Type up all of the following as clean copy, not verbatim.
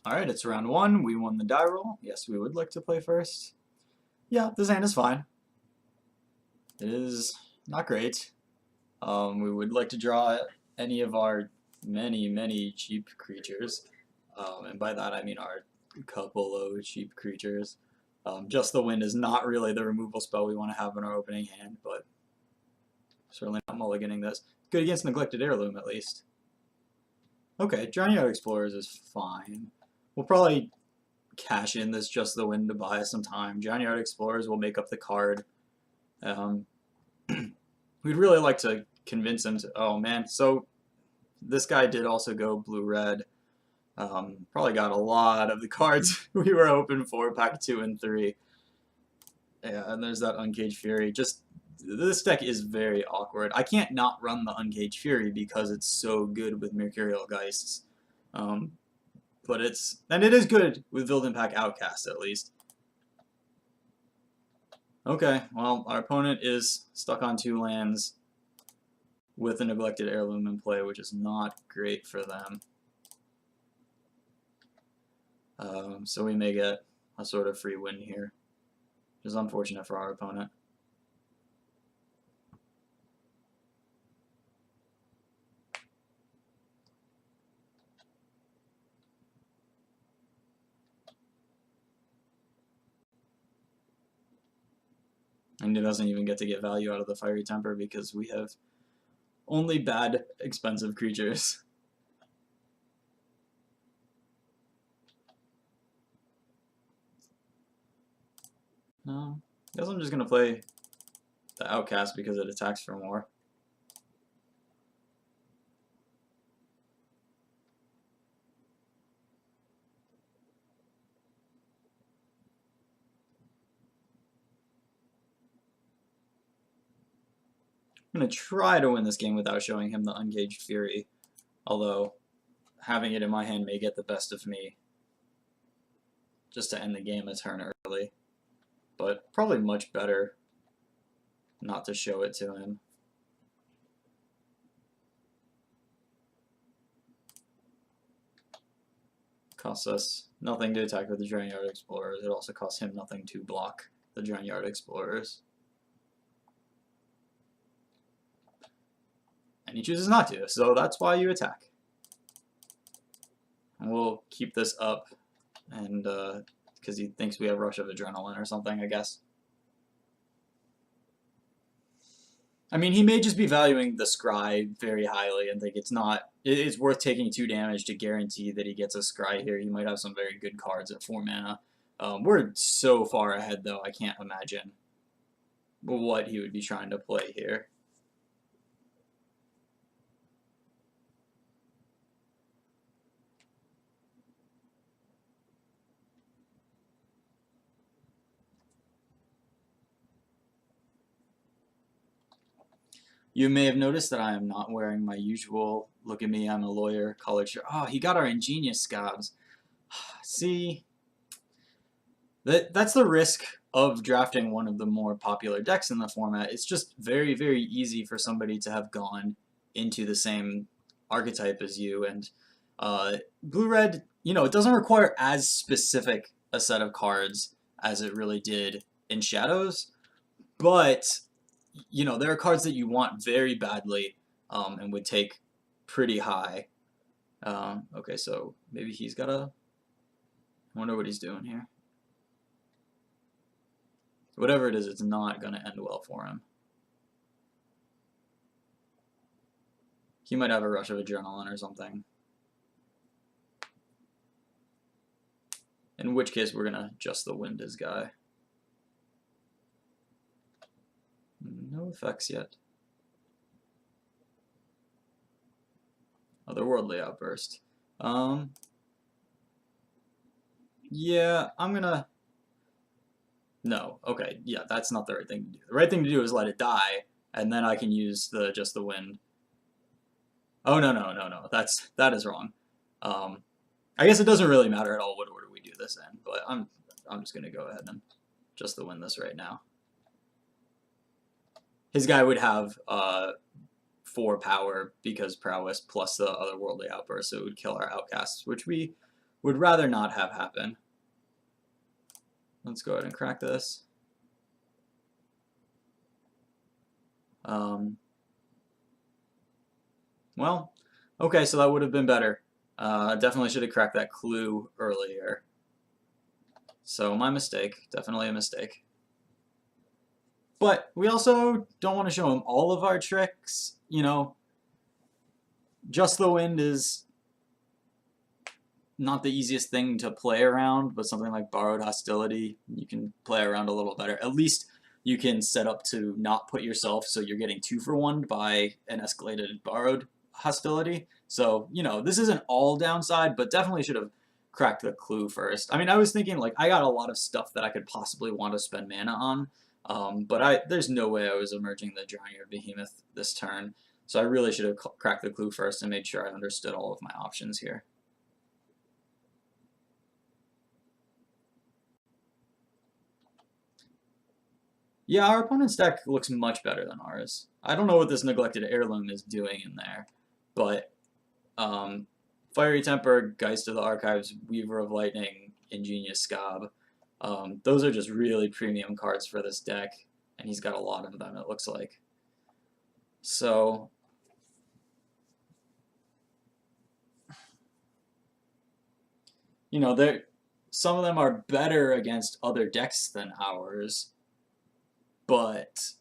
Alright, it's round one. We won the die roll. Yes, we would like to play first. Yeah, this hand is fine. It is not great. We would like to draw any of our many cheap creatures. And by that I mean our couple of cheap creatures. Just the Wind is not really the removal spell we want to have in our opening hand, but certainly not mulliganing this. Good against Neglected Heirloom, at least. Okay, Journey Out Explorers is fine. We'll probably cash in this Just the Wind to buy us some time. Journey Out Explorers will make up the card. We'd really like to convince him to... Oh, man. So, this guy did also go blue-red. Probably got a lot of the cards we were hoping for, pack 2 and 3. Yeah, and there's that Uncaged Fury. Just, this deck is very awkward. I can't not run the Uncaged Fury because it's so good with Mercurial Geists. But it is good with Vildenpack Outcast, at least. Okay, well, our opponent is stuck on 2 lands with a Neglected Heirloom in play, which is not great for them. So we may get a sort of free win here, which is unfortunate for our opponent. And he doesn't even get to get value out of the Fiery Temper because we have only bad, expensive creatures. No, I guess I'm just going to play the Outcast because it attacks for more. I'm going to try to win this game without showing him the Uncaged Fury, although having it in my hand may get the best of me just to end the game a turn early. But probably much better not to show it to him. Costs us nothing to attack with the Journeyard Explorers. It also costs him nothing to block the Journeyard Explorers. And he chooses not to, so that's why you attack. And we'll keep this up, and because he thinks we have Rush of Adrenaline or something, I guess. I mean, he may just be valuing the Scry very highly and think it's worth taking 2 damage to guarantee that he gets a Scry here. He might have some very good cards at 4 mana. We're so far ahead, though, I can't imagine what he would be trying to play here. You may have noticed that I am not wearing my usual, look at me, I'm a lawyer, collared shirt. Oh, he got our Ingenious Scabs. See, that's the risk of drafting one of the more popular decks in the format. It's just very easy for somebody to have gone into the same archetype as you. And blue-red, you know, it doesn't require as specific a set of cards as it really did in Shadows, but you know, there are cards that you want very badly and would take pretty high. Okay, so maybe he's got a... I wonder what he's doing here. Whatever it is, it's not going to end well for him. He might have a Rush of Adrenaline or something. In which case, we're going to Just the Wind his guy. No effects yet. Otherworldly Outburst. Yeah, I'm gonna... No, okay, yeah, that's not the right thing to do. The right thing to do is let it die, and then I can use the Just the Wind. Oh, no, that is wrong. I guess it doesn't really matter at all what order we do this in, but I'm just gonna go ahead and Just the Wind this right now. His guy would have 4 power because prowess plus the Otherworldly Outburst, so it would kill our Outcasts, which we would rather not have happen. Let's go ahead and crack this. Well, okay, so that would have been better. Definitely should have cracked that clue earlier. So my mistake, definitely a mistake. But we also don't want to show him all of our tricks, you know. Just the Wind is not the easiest thing to play around, but something like Borrowed Hostility, you can play around a little better. At least you can set up to not put yourself so you're getting 2-for-1 by an escalated Borrowed Hostility. So, you know, this isn't all downside, but definitely should have cracked the clue first. I mean, I was thinking, like, I got a lot of stuff that I could possibly want to spend mana on, but there's no way I was emerging the Drowned Behemoth this turn. So I really should have cracked the clue first and made sure I understood all of my options here. Yeah, our opponent's deck looks much better than ours. I don't know what this Neglected Heirloom is doing in there, but Fiery Temper, Geist of the Archives, Weaver of Lightning, Ingenious Scob, those are just really premium cards for this deck, and he's got a lot of them, it looks like. So, you know, some of them are better against other decks than ours, but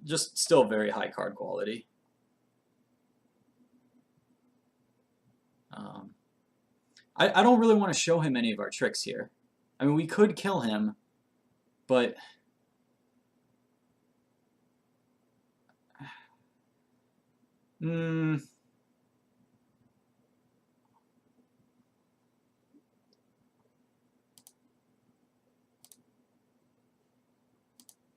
just still very high card quality. I don't really want to show him any of our tricks here. I mean, we could kill him, but you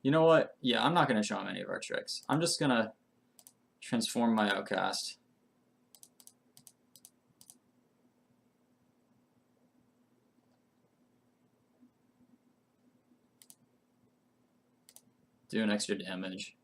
know what? Yeah, I'm not going to show him any of our tricks. I'm just going to transform my Outcast. Do an extra damage.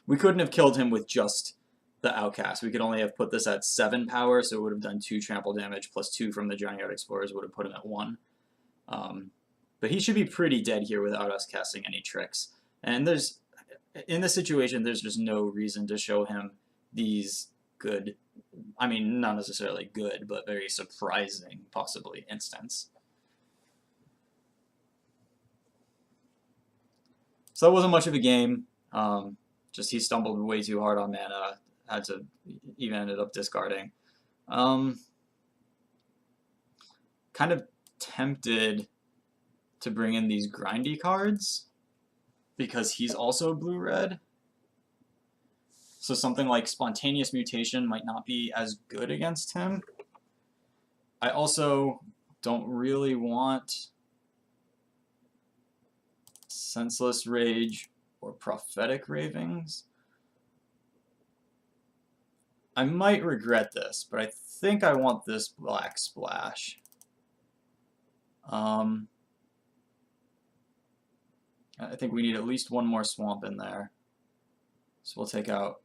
We couldn't have killed him with just the Outcast. We could only have put this at 7 power, so it would have done 2 trample damage plus 2 from the Giant Explorers would have put him at 1. But he should be pretty dead here without us casting any tricks. And in this situation, there's just no reason to show him these good, I mean, not necessarily good, but very surprising, possibly, instants. So that wasn't much of a game. Just he stumbled way too hard on mana, had to even ended up discarding. Kind of tempted to bring in these grindy cards because he's also blue-red. So something like Spontaneous Mutation might not be as good against him. I also don't really want Senseless Rage or Prophetic Ravings. I might regret this, but I think I want this Black Splash. I think we need at least one more swamp in there. So we'll take out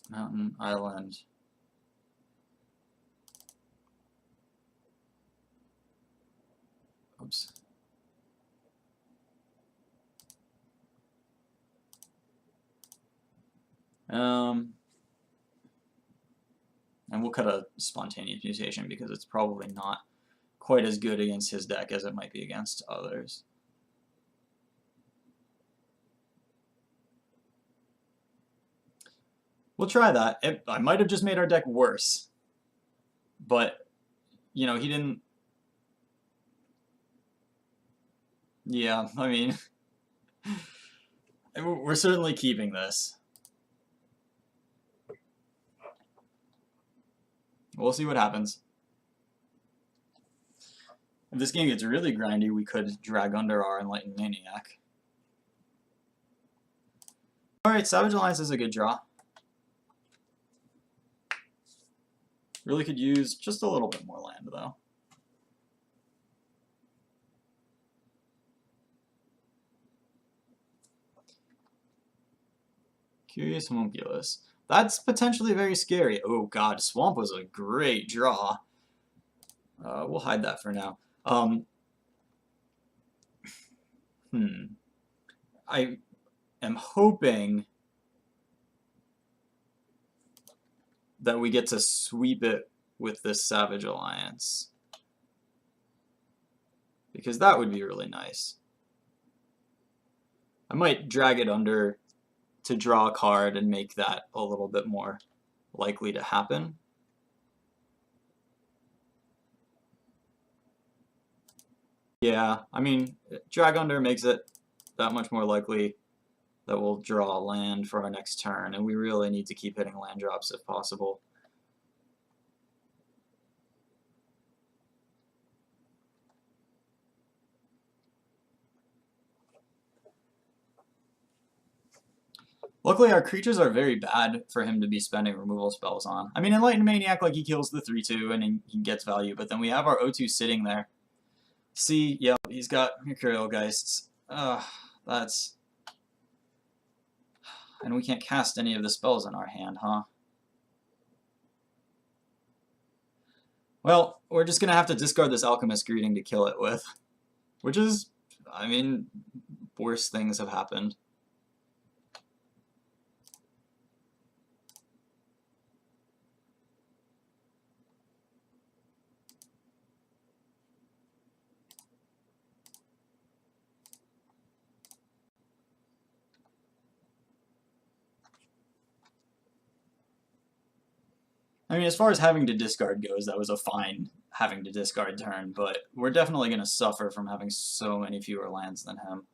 Mountain Island. Oops. And we'll cut a Spontaneous Mutation because it's probably not quite as good against his deck as it might be against others. We'll try that. I might have just made our deck worse. But, you know, he didn't... Yeah, I mean... we're certainly keeping this. We'll see what happens. If this game gets really grindy, we could drag under our Enlightened Maniac. Alright, Savage Alliance is a good draw. Really could use just a little bit more land, though. Curious Homunculus. That's potentially very scary. Oh god, Swamp was a great draw. We'll hide that for now. I am hoping that we get to sweep it with this Savage Alliance, because that would be really nice. I might drag it under to draw a card and make that a little bit more likely to happen. Yeah, I mean, drag under makes it that much more likely that we'll draw a land for our next turn, and we really need to keep hitting land drops if possible. Luckily, our creatures are very bad for him to be spending removal spells on. I mean, Enlightened Maniac, like, he kills the 3/2 and he gets value, but then we have our O2 sitting there. See, yep, he's got Mercurial Geists. That's... And we can't cast any of the spells in our hand, huh? Well, we're just gonna have to discard this Alchemist Greeting to kill it with. Which is, I mean, worse things have happened. I mean, as far as having to discard goes, that was a fine having to discard turn, but we're definitely going to suffer from having so many fewer lands than him.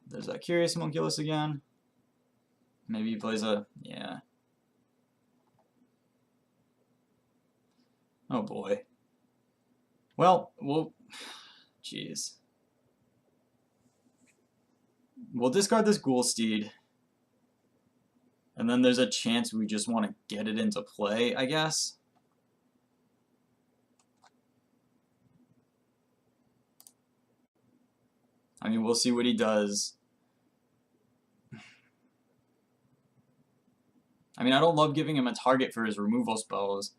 There's that Curious Homunculus again. Maybe he plays a... yeah. Oh boy. Well, we'll... jeez. We'll discard this Ghoul Steed. And then there's a chance we just want to get it into play, I guess. I mean, we'll see what he does. I mean, I don't love giving him a target for his removal spells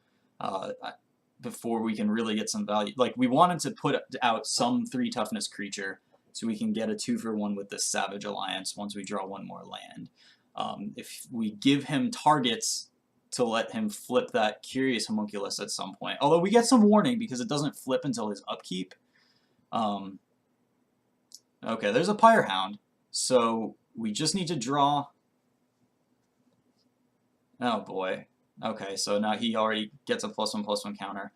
before we can really get some value. Like, we wanted to put out some 3 toughness creature so we can get a 2-for-1 with this Savage Alliance once we draw 1 more land. If we give him targets to let him flip that Curious Homunculus at some point. Although we get some warning because it doesn't flip until his upkeep. Okay, there's a Pyrehound. So we just need to draw... oh boy. Okay, so now he already gets a +1/+1 counter.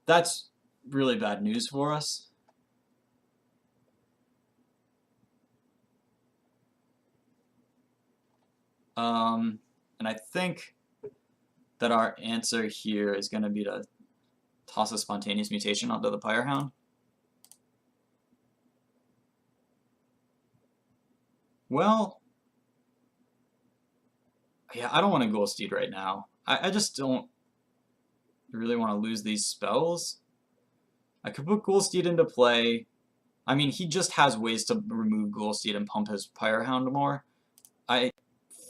That's really bad news for us. And I think that our answer here is going to be to toss a Spontaneous Mutation onto the Pyrehound. Well, yeah, I don't want to Ghoul Steed right now. I just don't really want to lose these spells. I could put Ghoul Steed into play. I mean, he just has ways to remove Ghoul Steed and pump his Pyrehound more. I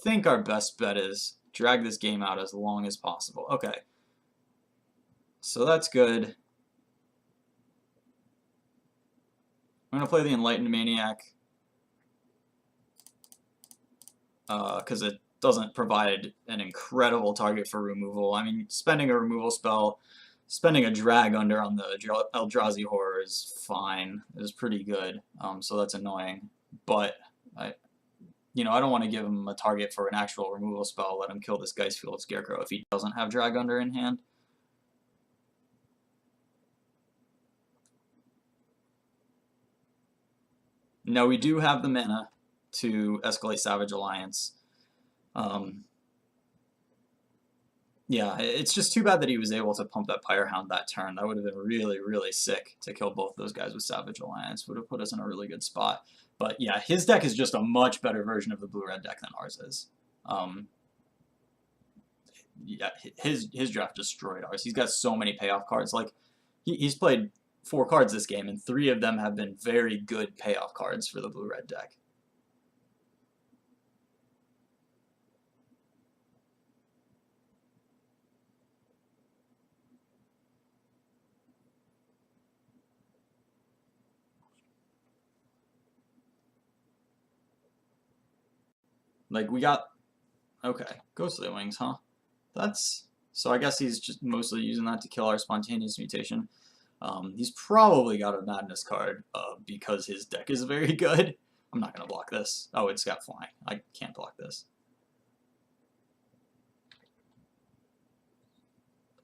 think our best bet is drag this game out as long as possible. Okay. So that's good. I'm going to play the Enlightened Maniac because it doesn't provide an incredible target for removal. I mean, spending a removal spell, spending a drag under on the Eldrazi Horror is fine. It's pretty good, so that's annoying. But I don't want to give him a target for an actual removal spell. Let him kill this Geistfield Scarecrow if he doesn't have drag under in hand. Now we do have the mana to escalate Savage Alliance. Yeah, it's just too bad that he was able to pump that Pyrehound that turn. That would have been really, really sick to kill both those guys with Savage Alliance. Would have put us in a really good spot. But yeah, his deck is just a much better version of the blue-red deck than ours is. yeah, his draft destroyed ours. He's got so many payoff cards. Like he's played 4 cards this game, and 3 of them have been very good payoff cards for the blue-red deck. Like we got, okay, Ghostly Wings, huh? That's, so I guess he's just mostly using that to kill our Spontaneous Mutation. He's probably got a Madness card because his deck is very good. I'm not going to block this. Oh, it's got Flying. I can't block this.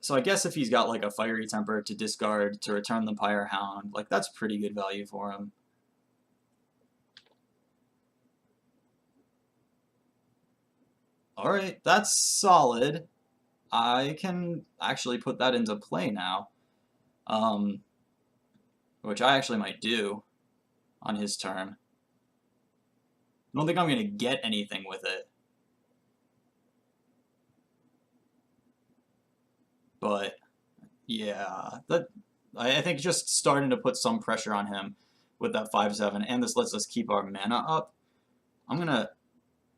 So I guess if he's got like a Fiery Temper to discard to return the Pyre Hound, like that's pretty good value for him. Alright, that's solid. I can actually put that into play now. Which I actually might do on his turn. I don't think I'm going to get anything with it. But, yeah, I think just starting to put some pressure on him with that 5/7, and this lets us keep our mana up. I'm going to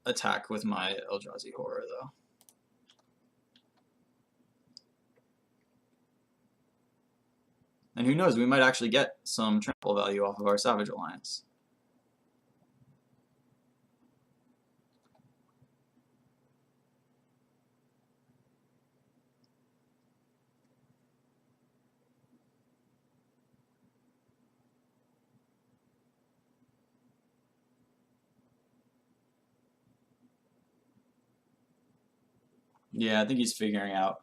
attack with my Eldrazi Horror, though. And who knows, we might actually get some trample value off of our Savage Alliance. Yeah, I think he's figuring out.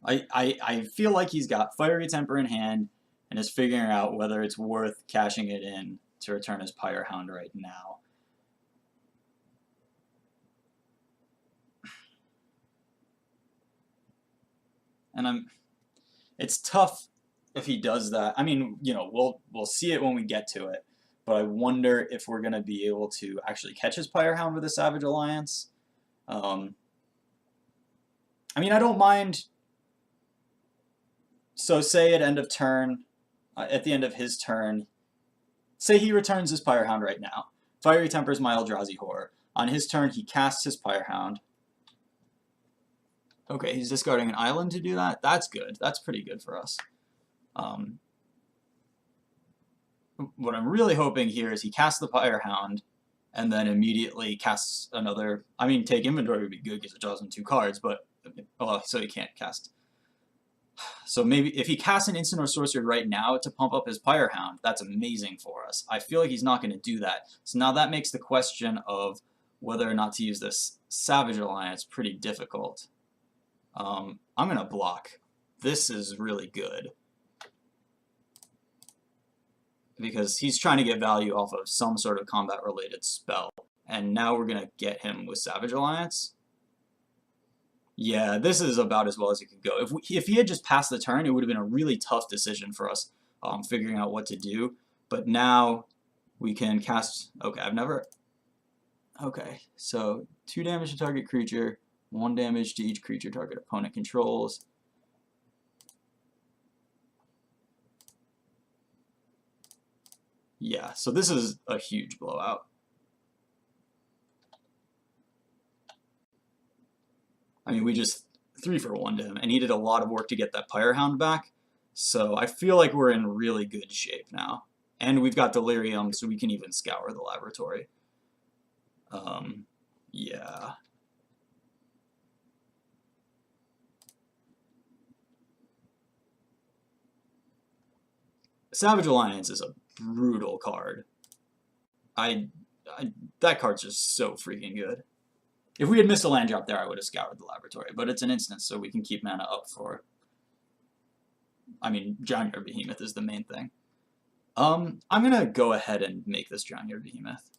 I feel like he's got Fiery Temper in hand and is figuring out whether it's worth cashing it in to return his Pyre Hound right now. And it's tough if he does that. I mean, you know, we'll see it when we get to it, but I wonder if we're going to be able to actually catch his Pyre Hound with a Savage Alliance. I mean, I don't mind. So say at end of turn, at the end of his turn, say he returns his Pyre Hound right now. Fiery Tempers my Eldrazi Horror. On his turn, he casts his Pyre Hound. Okay, he's discarding an island to do that. That's good. That's pretty good for us. What I'm really hoping here is he casts the Pyre Hound and then immediately casts another. I mean, take inventory would be good because it draws him 2 cards, but so he can't cast. So maybe if he casts an instant or sorcery right now to pump up his Pyre Hound, that's amazing for us. I feel like he's not going to do that. So now that makes the question of whether or not to use this Savage Alliance pretty difficult. I'm going to block. This is really good. Because he's trying to get value off of some sort of combat-related spell. And now we're going to get him with Savage Alliance. Yeah, this is about as well as it could go. If he had just passed the turn, it would have been a really tough decision for us figuring out what to do. But now we can cast... Okay, I've never... Okay, so 2 damage to target creature, 1 damage to each creature target opponent controls. Yeah, so this is a huge blowout. I mean, we just 3-for-1'd him, and he did a lot of work to get that Pyre Hound back. So I feel like we're in really good shape now. And we've got Delirium, so we can even scour the laboratory. Yeah. Savage Alliance is a brutal card. That card's just so freaking good. If we had missed a land drop there, I would have scoured the laboratory, but it's an instance, so we can keep mana up for... I mean, Drown-Yard Behemoth is the main thing. I'm going to go ahead and make this Drown-Yard Behemoth.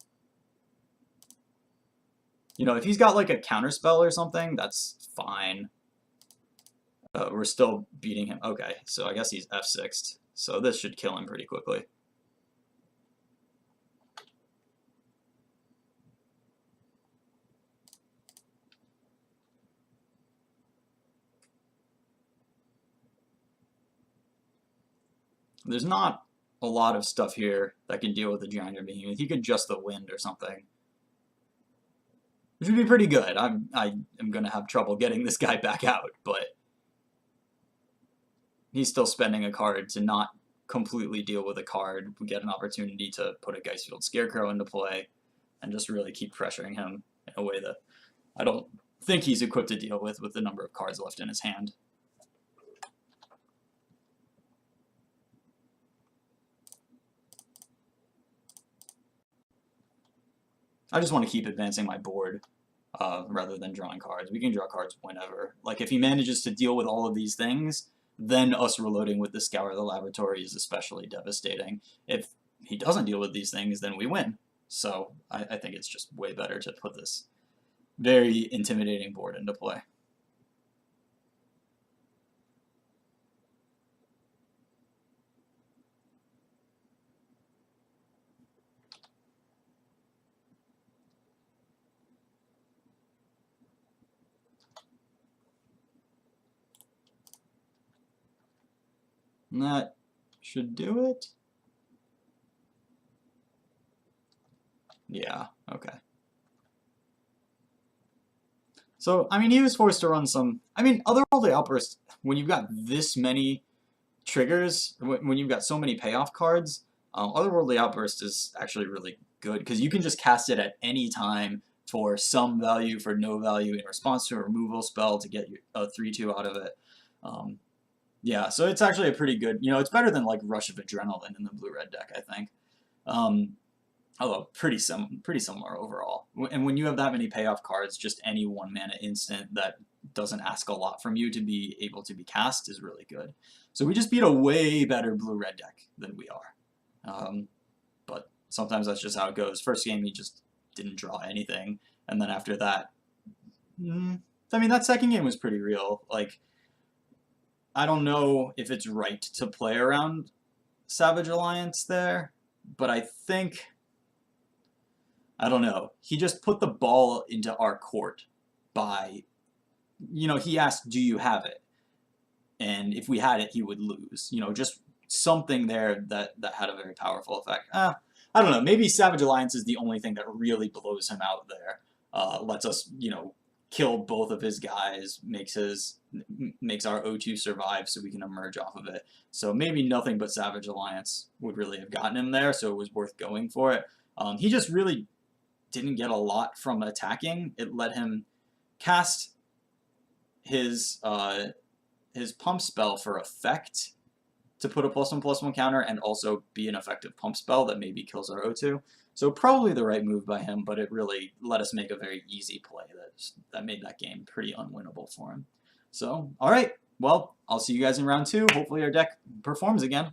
You know, if he's got like a counterspell or something, that's fine. We're still beating him. Okay, so I guess he's F6'd. So this should kill him pretty quickly. There's not a lot of stuff here that can deal with the Giant Behemoth. He could adjust the wind or something, which would be pretty good. I am going to have trouble getting this guy back out, but he's still spending a card to not completely deal with a card. We get an opportunity to put a Geistfield Scarecrow into play and just really keep pressuring him in a way that I don't think he's equipped to deal with the number of cards left in his hand. I just want to keep advancing my board rather than drawing cards. We can draw cards whenever. Like, if he manages to deal with all of these things, then us reloading with the Scour the Laboratory is especially devastating. If he doesn't deal with these things, then we win. So I think it's just way better to put this very intimidating board into play. And that should do it. Yeah, okay. So, I mean, he was forced to run some... I mean, Otherworldly Outburst, when you've got this many triggers, when you've got so many payoff cards, Otherworldly Outburst is actually really good, because you can just cast it at any time for some value, for no value, in response to a removal spell to get a 3-2 out of it. Yeah, so it's actually a pretty good... You know, it's better than, like, Rush of Adrenaline in the blue-red deck, I think. Although pretty similar overall. And when you have that many payoff cards, just any 1-mana instant that doesn't ask a lot from you to be able to be cast is really good. So we just beat a way better blue-red deck than we are. But sometimes that's just how it goes. First game, he just didn't draw anything. And then after that... I mean, that second game was pretty real. Like, I don't know if it's right to play around Savage Alliance there, but I think... I don't know. He just put the ball into our court by, you know, he asked, do you have it? And if we had it, he would lose. You know, just something there that had a very powerful effect. I don't know. Maybe Savage Alliance is the only thing that really blows him out there. Lets us, you know, kill both of his guys, makes our O2 survive so we can emerge off of it. So maybe nothing but Savage Alliance would really have gotten him there, so it was worth going for it. He just really didn't get a lot from attacking. It let him cast his pump spell for effect to put a +1/+1 counter and also be an effective pump spell that maybe kills our O2. So probably the right move by him, but it really let us make a very easy play that made that game pretty unwinnable for him. So, alright, well, I'll see you guys in round 2. Hopefully our deck performs again.